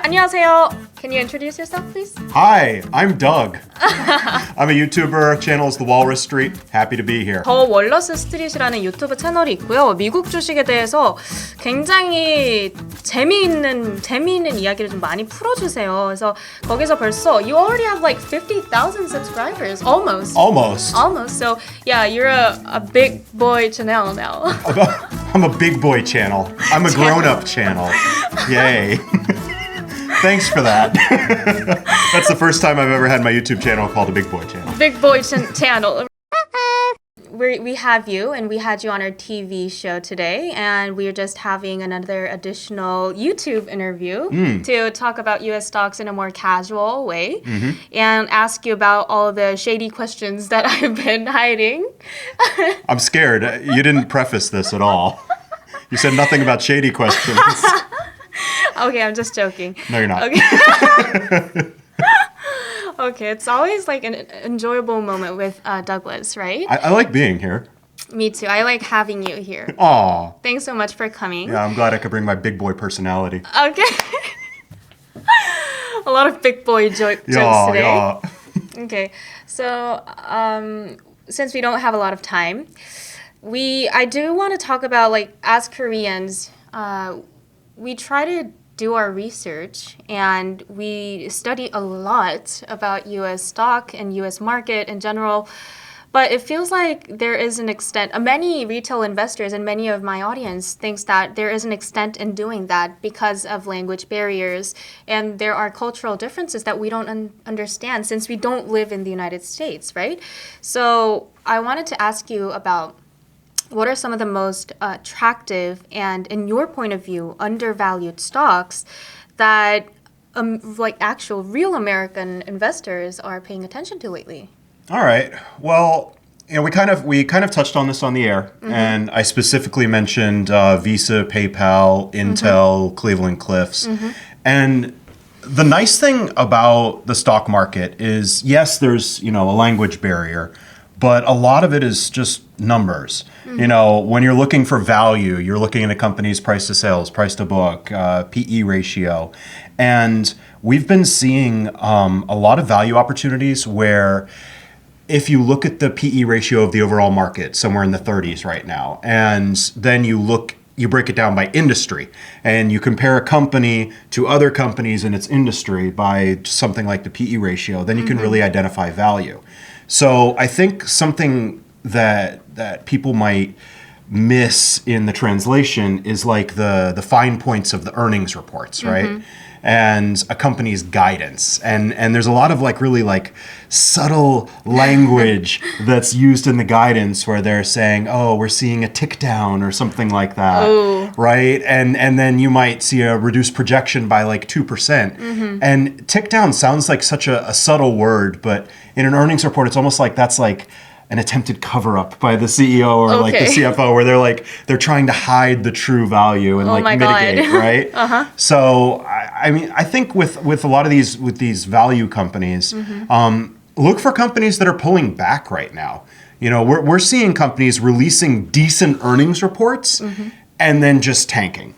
안녕하세요. Can you introduce yourself, please? Hi, I'm Doug. I'm a YouTuber. Channel is The Walrus Street. Happy to be here. 더 월러스 스트릿이라는 유튜브 채널이 있고요. 미국 주식에 대해서 굉장히 재미있는 이야기를 좀 많이 풀어주세요. 그래서 거기서 벌써 you already have like 50,000 subscribers, almost. So yeah, you're a big boy channel now. I'm a big boy channel. I'm a grown-up channel. Yay. Thanks for that. That's the first time I've ever had my YouTube channel called a Big Boy channel. Big boy channel. We have you, and we had you on our TV show today, and we're just having another additional YouTube interview to talk about U.S. stocks in a more casual way and ask you about all the shady questions that I've been hiding. I'm scared. You didn't preface this at all. You said nothing about shady questions. Okay, I'm just joking. No, you're not. Okay. Okay, it's always like an enjoyable moment with Douglas, right? I like being here. Me too. I like having you here. Aw. Thanks so much for coming. Yeah, I'm glad I could bring my big boy personality. Okay. A lot of big boy jokes today. Yeah. Okay, so since we don't have a lot of time, I do want to talk about, like, as Koreans, we try to do our research and we study a lot about U.S. stock and U.S. market in general, but it feels like there is an extent, many retail investors and many of my audience thinks that there is an extent in doing that because of language barriers, and there are cultural differences that we don't understand since we don't live in the United States, right? So I wanted to ask you about what are some of the most attractive and, in your point of view, undervalued stocks that like actual real American investors are paying attention to lately? All right. Well, you know, we kind of touched on this on the air, and I specifically mentioned Visa, PayPal, Intel, Cleveland Cliffs, and the nice thing about the stock market is, yes, there's, you know, a language barrier, but a lot of it is just numbers. You know, when you're looking for value, you're looking at a company's price to sales, price to book, PE ratio. And we've been seeing a lot of value opportunities where if you look at the PE ratio of the overall market, somewhere in the 30s right now, and then you break it down by industry, and you compare a company to other companies in its industry by something like the PE ratio, then you can really identify value. So I think something that people might miss in the translation is like the fine points of the earnings reports, right? And a company's guidance. And there's a lot of like really like subtle language that's used in the guidance where they're saying, oh, we're seeing a tick down or something like that, right? And then you might see a reduced projection by like 2%. And tick down sounds like such a subtle word, but in an earnings report, it's almost like that's like an attempted cover-up by the CEO or like the CFO, where they're trying to hide the true value and mitigate, right? So I mean, I think with a lot of these value companies, look for companies that are pulling back right now. You know, we're seeing companies releasing decent earnings reports and then just tanking,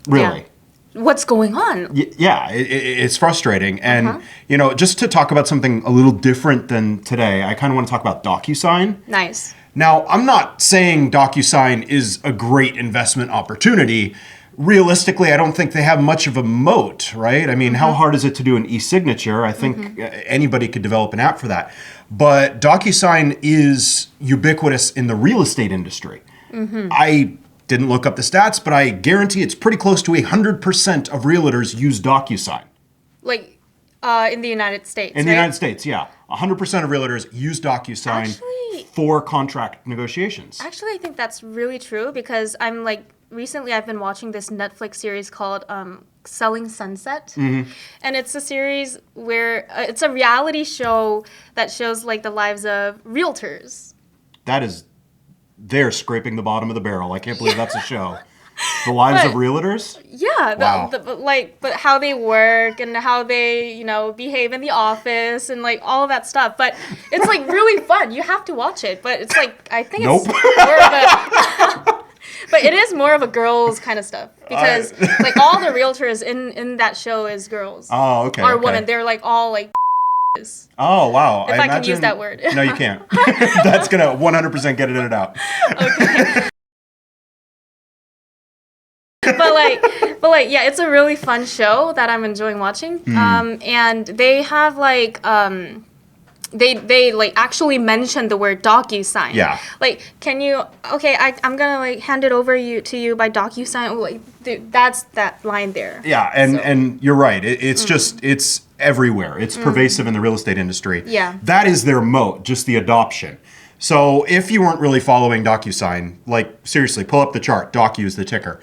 really. Yeah. What's going on? Yeah, it's frustrating. And, you know, just to talk about something a little different than today, I kind of want to talk about Docusign. Nice. Now, I'm not saying Docusign is a great investment opportunity. Realistically, I don't think they have much of a moat, right? I mean, how hard is it to do an e-signature? I think anybody could develop an app for that. But Docusign is ubiquitous in the real estate industry. I didn't look up the stats, but I guarantee it's pretty close to 100% of realtors use Docusign. Like in the United States, In the United States, yeah. 100% of realtors use Docusign for contract negotiations. Actually, I think that's really true because recently I've been watching this Netflix series called Selling Sunset. And it's a series where it's a reality show that shows like the lives of realtors. They're scraping the bottom of the barrel. I can't believe that's a show. The lives of realtors? Yeah, wow. But how they work and how they, you know, behave in the office and like all of that stuff. But it's like really fun. You have to watch it. But it's like I think it's more of a But it is more of a girls kind of stuff because like all the realtors in that show is girls. Oh, okay. Or okay. women. They're like all like. Oh, wow. If I can use that word. No, you can't. That's going to 100% get it out. Okay. but like yeah, it's a really fun show that I'm enjoying watching. And they have like they like actually mention the word Docusign. Yeah. Like, can you? Okay, I'm gonna like hand it over to you by Docusign. Like, that's that line there. Yeah, and you're right. It's just it's everywhere. It's pervasive in the real estate industry. Yeah. That is their moat, just the adoption. So if you weren't really following Docusign, like seriously, pull up the chart. Docu is the ticker.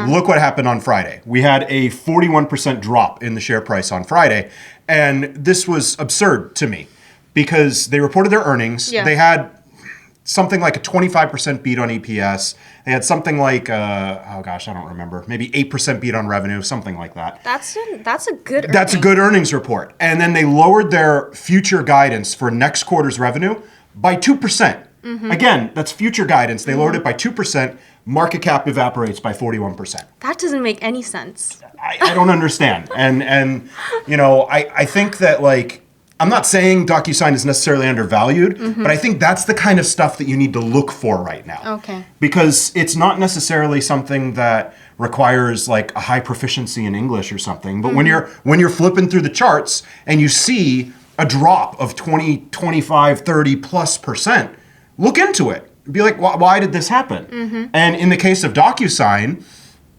Look what happened on Friday. We had a 41% drop in the share price on Friday, and this was absurd to me because they reported their earnings. Yeah. They had something like a 25% beat on EPS. They had something like, oh gosh, I don't remember, maybe 8% beat on revenue, something like that. That's a good. That's a good earnings report. And then they lowered their future guidance for next quarter's revenue by 2%. Again, that's future guidance. They lowered it by 2%. Market cap evaporates by 41%. That doesn't make any sense. I don't understand. And you know, I think that like, I'm not saying Docusign is necessarily undervalued, but I think that's the kind of stuff that you need to look for right now. Okay. Because it's not necessarily something that requires like a high proficiency in English or something. But when you're flipping through the charts and you see a drop of 20, 25, 30 plus %, look into it. Be like, why did this happen? And in the case of Docusign,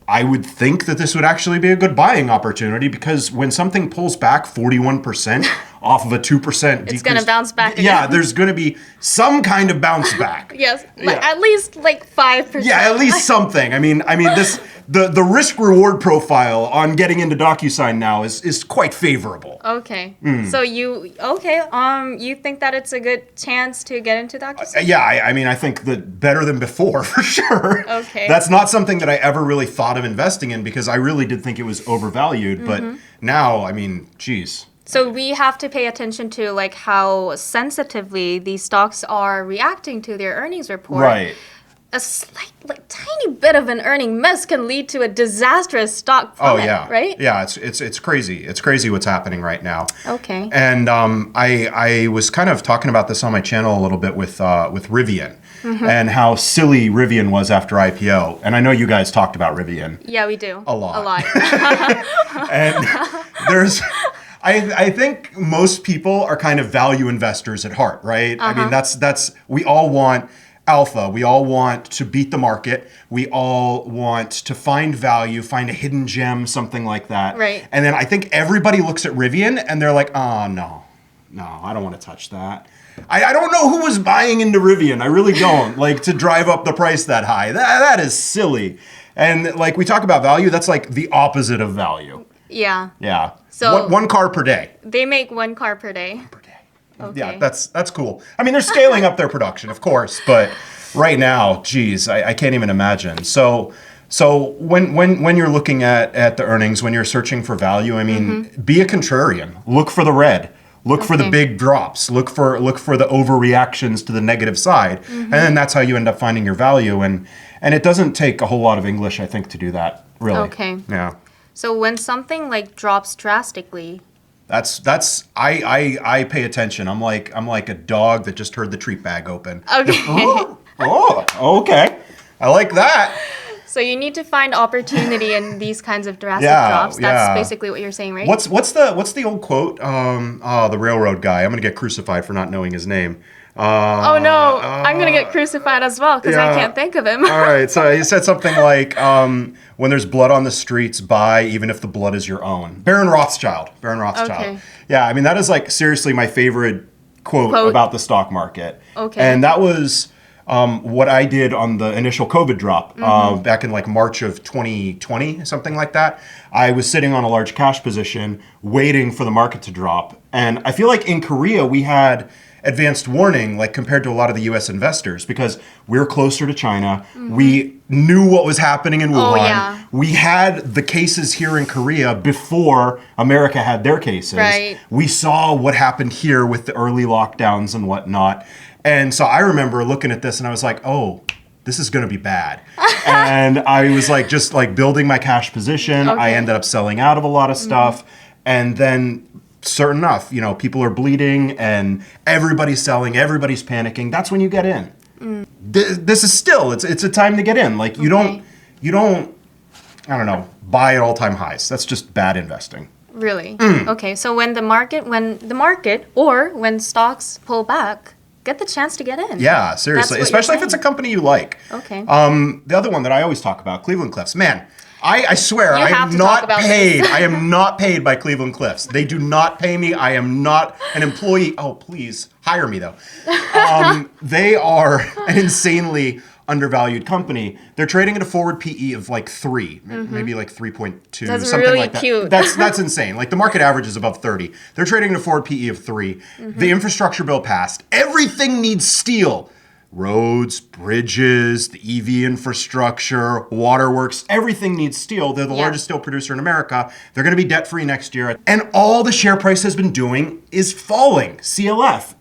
I would think that this would actually be a good buying opportunity because when something pulls back 41% off of a 2% decrease, It's gonna bounce back again. Yeah, there's gonna be some kind of bounce back. Yes, like, Yeah. at least like 5%. Yeah, at least something. I mean, this the risk reward profile on getting into Docusign now is quite favorable. Okay. So you you think that it's a good chance to get into Docusign? Yeah, I mean, I think that better than before for sure. Okay. That's not something that I ever really thought of investing in because I really did think it was overvalued. But now, I mean, geez. So we have to pay attention to like how sensitively these stocks are reacting to their earnings report. Right. A slight, like tiny bit of an earning miss can lead to a disastrous stock plummet, Oh yeah, right? Yeah, it's crazy. It's crazy what's happening right now. Okay. And I was kind of talking about this on my channel a little bit with Rivian and how silly Rivian was after IPO. And I know you guys talked about Rivian. Yeah, we do. A lot. A lot. And there's. I think most people are kind of value investors at heart, right? I mean, that's we all want alpha. We all want to beat the market. We all want to find value, find a hidden gem, something like that. Right. And then I think everybody looks at Rivian and they're like, oh, no, I don't want to touch that. I don't know who was buying into Rivian. I really don't. Like, to drive up the price that high. That is silly. And like we talk about value, that's like the opposite of value. Yeah. Yeah. So one car per day. They make 1 car per day. Yeah, Okay. that's cool. I mean, they're scaling up their production, of course, but right now, geez, I can't even imagine. So when you're looking at the earnings, when you're searching for value, I mean, be a contrarian. Look for the red. Look for the Okay. big drops. Look for the overreactions to the negative side, and then that's how you end up finding your value. And it doesn't take a whole lot of English, I think, to do that. Really. Okay. Yeah. So when something like drops drastically, That's I pay attention. I'm like a dog that just heard the treat bag open. okay. Oh, okay. I like that. So you need to find opportunity in these kinds of drastic Yeah, drops. That's yeah. basically what you're saying, right? What's the old quote? The railroad guy. I'm gonna get crucified for not knowing his name. Oh no, I'm gonna get crucified as well because I yeah. can't think of him. All right, so he said something like, "When there's blood on the streets, buy even if the blood is your own." Baron Rothschild. Okay. Yeah, I mean that is like seriously my favorite quote about the stock market. Okay. And that was what I did on the initial COVID drop back in like March of 2020, something like that. I was sitting on a large cash position waiting for the market to drop. And I feel like in Korea, we had advanced warning, like compared to a lot of the US investors, because we're closer to China. We knew what was happening in Wuhan. yeah. We had the cases here in Korea before America had their cases. Right. We saw what happened here with the early lockdowns and whatnot. And so I remember looking at this and I was like, oh, this is going to be bad. And I was like, just like building my cash position. I ended up selling out of a lot of stuff. And then certain enough, you know, people are bleeding and everybody's selling, everybody's panicking. That's when you get in. This is still, it's a time to get in. Like you don't, I don't know, buy at all-time highs. That's just bad investing. Really? Okay, so when the market or when stocks pull back, get the chance to get in. Yeah, seriously, especially if it's a company you like. Okay. The other one that I always talk about, Cleveland Cliffs. Man, I swear I am not paid. I am not paid by Cleveland Cliffs. They do not pay me. I am not an employee. Oh, please hire me though. They are an insanely undervalued company. They're trading at a forward PE of like 3, maybe like 3.2, That's something really like that. cute. That's insane. Like the market average is above 30. They're trading at a forward PE of 3. The infrastructure bill passed. Everything needs steel. Roads, bridges, the EV infrastructure, waterworks, everything needs steel. They're the largest steel producer in America. They're going to be debt-free next year. And all the share price has been doing is falling, CLF.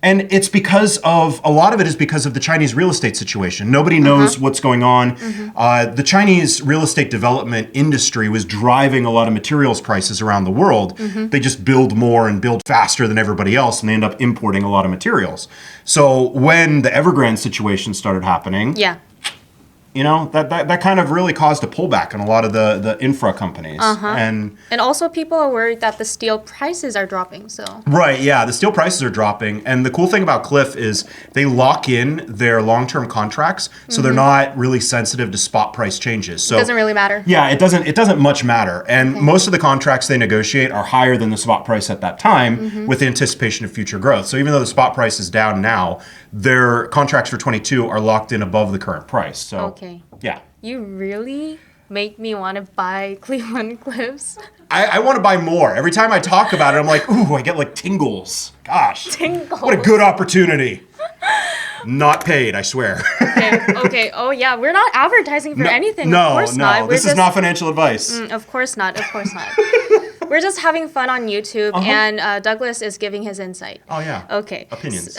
And it's because of, a lot of it is because of the Chinese real estate situation. Nobody knows what's going on. The Chinese real estate development industry was driving a lot of materials prices around the world. They just build more and build faster than everybody else, and they end up importing a lot of materials. So when the Evergrande situation started happening, you know, that kind of really caused a pullback on a lot of the infra companies. And also people are worried that the steel prices are dropping, so. Right, yeah, the steel prices are dropping. And the cool thing about Cliff is they lock in their long-term contracts, so they're not really sensitive to spot price changes. So it doesn't really matter. Yeah, it doesn't much matter. And most of the contracts they negotiate are higher than the spot price at that time with the anticipation of future growth. So even though the spot price is down now, their contracts for 22 are locked in above the current price. So yeah. You really make me want to buy Cleveland Cliffs. I want to buy more. Every time I talk about it, I'm like, ooh, I get like tingles. Gosh. Tingles. What a good opportunity. Not paid, I swear. Okay. Oh, yeah. We're not advertising for anything. No, of course not. This is not financial advice. Of course not. We're just having fun on YouTube, and Douglas is giving his insight. Oh, yeah. Okay. Opinions.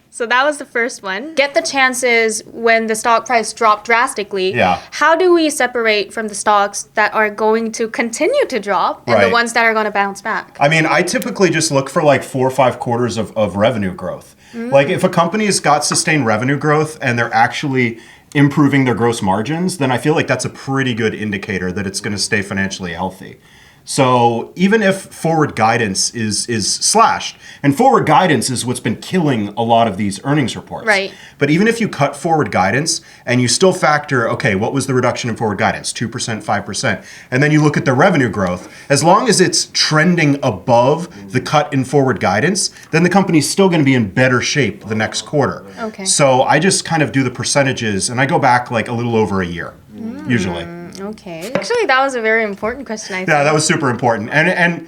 So that was the first one. Get the chances when the stock price dropped drastically. Yeah. How do we separate from the stocks that are going to continue to drop and the ones that are going to bounce back? I mean, I typically just look for like 4 or 5 quarters of revenue growth. Like if a company's got sustained revenue growth and they're actually improving their gross margins, then I feel like that's a pretty good indicator that it's going to stay financially healthy. So even if forward guidance is slashed, and forward guidance is what's been killing a lot of these earnings reports. Right. But even if you cut forward guidance and you still factor, okay, what was the reduction in forward guidance? 2%, 5%. And then you look at the revenue growth, as long as it's trending above the cut in forward guidance, then the company's still going to be in better shape the next quarter. Okay. So I just kind of do the percentages and I go back like a little over a year, usually. Okay. Actually, that was a very important question, I think. Yeah, that was super important. And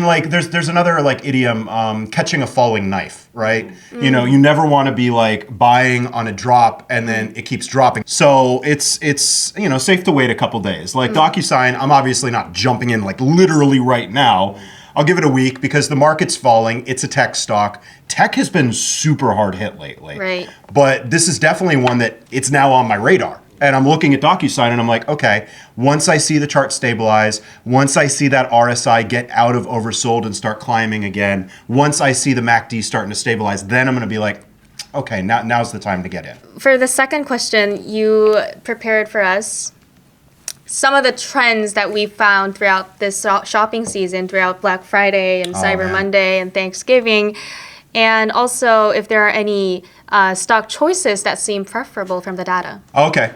like there's another like idiom, catching a falling knife, right? You know, you never want to be like buying on a drop and then it keeps dropping. So it's you know, safe to wait a couple days. Like Docusign, I'm obviously not jumping in like literally right now. I'll give it a week because the market's falling. It's a tech stock. Tech has been super hard hit lately. Right. But this is definitely one that it's now on my radar. And I'm looking at Docusign and I'm like, okay, once I see the chart stabilize, once I see that RSI get out of oversold and start climbing again, once I see the MACD starting to stabilize, then I'm going to be like, okay, now's the time to get in. For the second question, you prepared for us some of the trends that we found throughout this shopping season, throughout Black Friday and Cyber Monday and Thanksgiving. And also, if there are any stock choices that seem preferable from the data. Okay.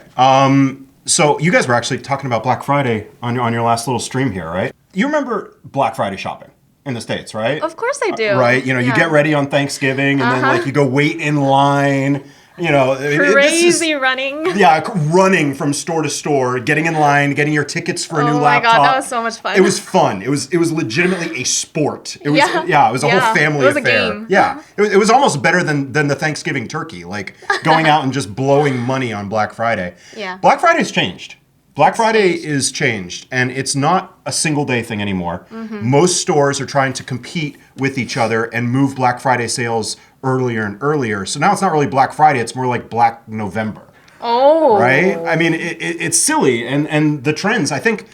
So you guys were actually talking about Black Friday on your last little stream here, right? You remember Black Friday shopping in the States, right? Of course I do. Right? You know, you get ready on Thanksgiving and then like you go wait in line. You know, crazy running. Yeah, running from store to store, getting in line, getting your tickets for a new laptop. Oh my God, that was so much fun. It was fun. It was legitimately a sport. It was it was a whole family affair. It was a game. Yeah, it was almost better than the Thanksgiving turkey, like going out and just blowing money on Black Friday. Yeah. Black Friday's changed. Black Friday is changed, and it's not a single day thing anymore. Most stores are trying to compete with each other and move Black Friday sales earlier and earlier. So now it's not really Black Friday, it's more like Black November. Oh. Right? I mean, it's silly. And the trends, I think,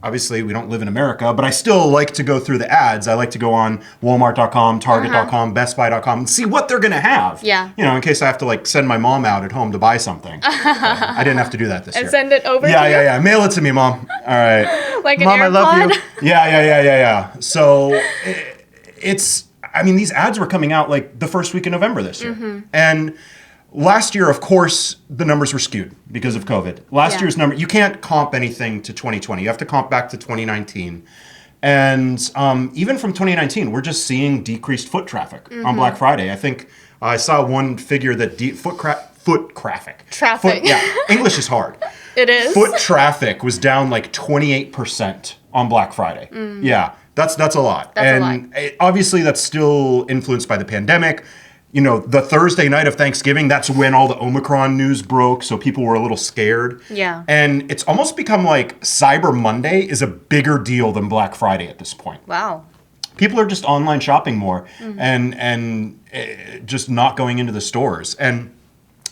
obviously we don't live in America, but I still like to go through the ads. I like to go on Walmart.com, Target.com, BestBuy.com and see what they're going to have. Yeah. In case I have to like send my mom out at home to buy something. I didn't have to do that this year. And send it over to you? Yeah. Mail it to me, Mom. All right. Like Mom, an AirPod? I love you. Yeah. So these ads were coming out like the first week of November this year. And last year, of course, the numbers were skewed because of COVID. Last year's number, you can't comp anything to 2020. You have to comp back to 2019. And even from 2019, we're just seeing decreased foot traffic on Black Friday. I think I saw one figure that foot traffic. English is hard. It is. Foot traffic was down like 28% on Black Friday. Yeah, that's a lot. Obviously, that's still influenced by the pandemic. The Thursday night of Thanksgiving, that's when all the Omicron news broke, so people were a little scared. Yeah. And it's almost become like Cyber Monday is a bigger deal than Black Friday at this point. Wow. People are just online shopping more and just not going into the stores. And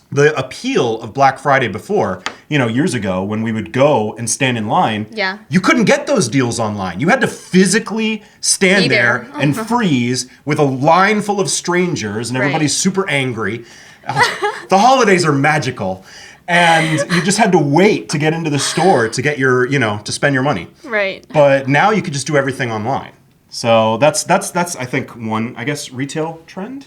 the appeal of Black Friday before, years ago when we would go and stand in line, you couldn't get those deals online. You had to physically stand there and freeze with a line full of strangers and everybody's super angry. The holidays are magical. And you just had to wait to get into the store to get your, to spend your money. Right. But now you could just do everything online. So that's I think one, retail trend.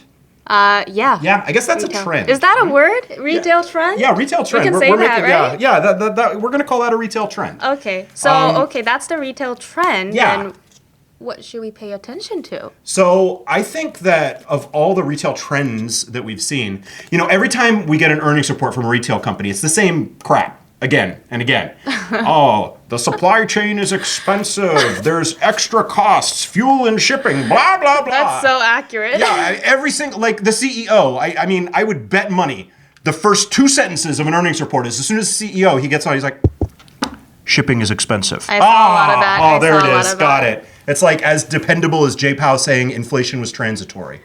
Yeah, I guess that's retail. a trend. Is that a word? Retail trend? Yeah, retail trend. We can say that, right? Yeah, we're going to call that a retail trend. Okay. So, that's the retail trend. Yeah. Then what should we pay attention to? So, I think that of all the retail trends that we've seen, every time we get an earnings report from a retail company, it's the same crap again and again. Oh, the supply chain is expensive. There's extra costs, fuel and shipping, blah, blah, blah. That's so accurate. Yeah, every single, like the CEO, I would bet money the first two sentences of an earnings report is as soon as the CEO, he gets on, he's like, shipping is expensive. I saw a lot of that. Oh, there it is. Got it. It's like as dependable as Jay Powell saying inflation was transitory.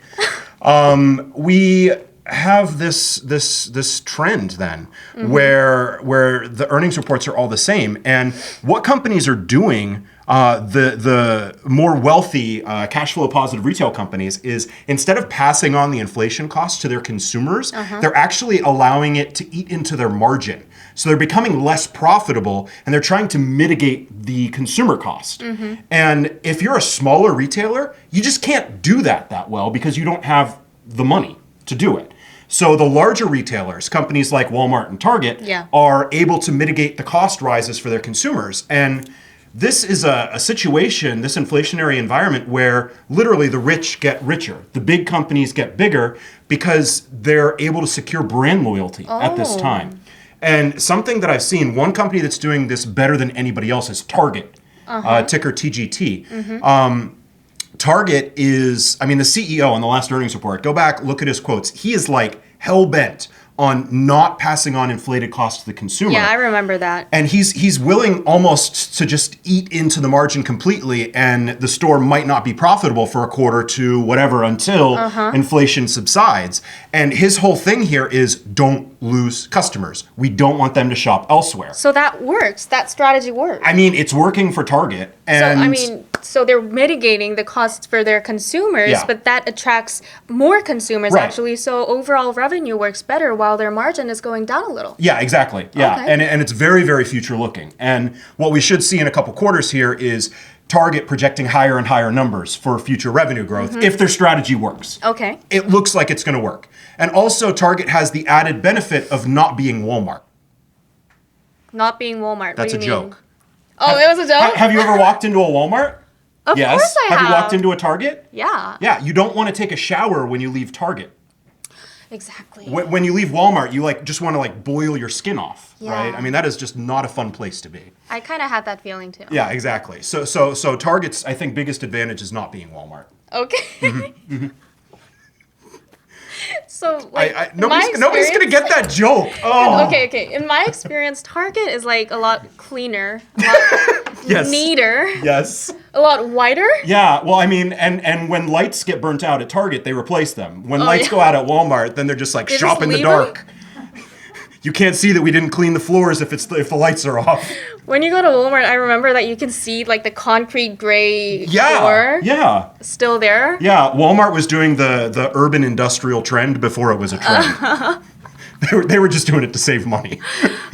We have this trend then where the earnings reports are all the same, and what companies are doing, the more wealthy cash flow positive retail companies, is instead of passing on the inflation costs to their consumers, they're actually allowing it to eat into their margin. So they're becoming less profitable and they're trying to mitigate the consumer cost. And if you're a smaller retailer, you just can't do that well because you don't have the money to do it. So the larger retailers, companies like Walmart and Target, are able to mitigate the cost rises for their consumers. And this is a situation, this inflationary environment, where literally the rich get richer. The big companies get bigger because they're able to secure brand loyalty at this time. And something that I've seen, one company that's doing this better than anybody else is Target, ticker TGT. Target is, the CEO in the last earnings report, go back, look at his quotes. He is like hell-bent on not passing on inflated costs to the consumer. Yeah, I remember that. And he's willing almost to just eat into the margin completely, and the store might not be profitable for a quarter to whatever until inflation subsides. And his whole thing here is don't lose customers. We don't want them to shop elsewhere. So that works. That strategy works. It's working for Target. And so they're mitigating the costs for their consumers, but that attracts more consumers actually. So overall revenue works better while their margin is going down a little. Yeah, exactly. Yeah, Okay. and it's very, very future looking. And what we should see in a couple quarters here is Target projecting higher and higher numbers for future revenue growth if their strategy works. Okay. It looks like it's going to work. And also Target has the added benefit of not being Walmart. Not being Walmart. That's what a do you mean? joke. Oh, it was a joke? Have you ever walked into a Walmart? Of course I have. Have you walked into a Target? Yeah. Yeah, you don't want to take a shower when you leave Target. Exactly. When you leave Walmart, you just want to boil your skin off, Yeah. right? That is just not a fun place to be. I kind of had that feeling too. Yeah, exactly. So Target's, I think, biggest advantage is not being Walmart. Okay. So like Nobody's gonna get that joke. Oh. Okay. In my experience, Target is like a lot cleaner, a lot Yes. neater, Yes. a lot whiter. Yeah, well, I mean, and when lights get burnt out at Target, they replace them. When lights go out at Walmart, then they're just like, They shop just in the leave dark. You can't see that we didn't clean the floors if the lights are off. When you go to Walmart, I remember that you can see like the concrete gray Yeah, floor yeah. still there. Yeah, Walmart was doing the urban industrial trend before it was a trend. They were just doing it to save money.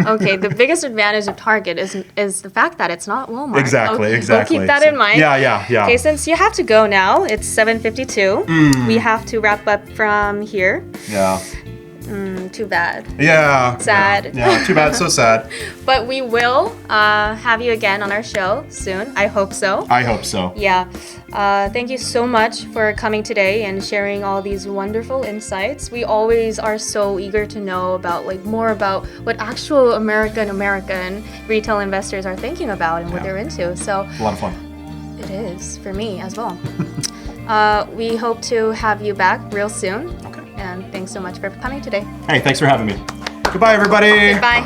Okay, the biggest advantage of Target is the fact that it's not Walmart. Exactly, Okay, exactly. We'll keep that in mind. Yeah. Okay, since you have to go now, it's 7:52. We have to wrap up from here. Yeah. Too bad. Yeah. Sad. Yeah, too bad, so sad. But we will have you again on our show soon. I hope so. I hope so. Yeah. Thank you so much for coming today and sharing all these wonderful insights. We always are so eager to know about more about what actual American retail investors are thinking about and what they're into. So A lot of fun. it is for me as well. We hope to have you back real soon. Okay. And thanks so much for coming today. Hey, thanks for having me. Goodbye, everybody. Bye.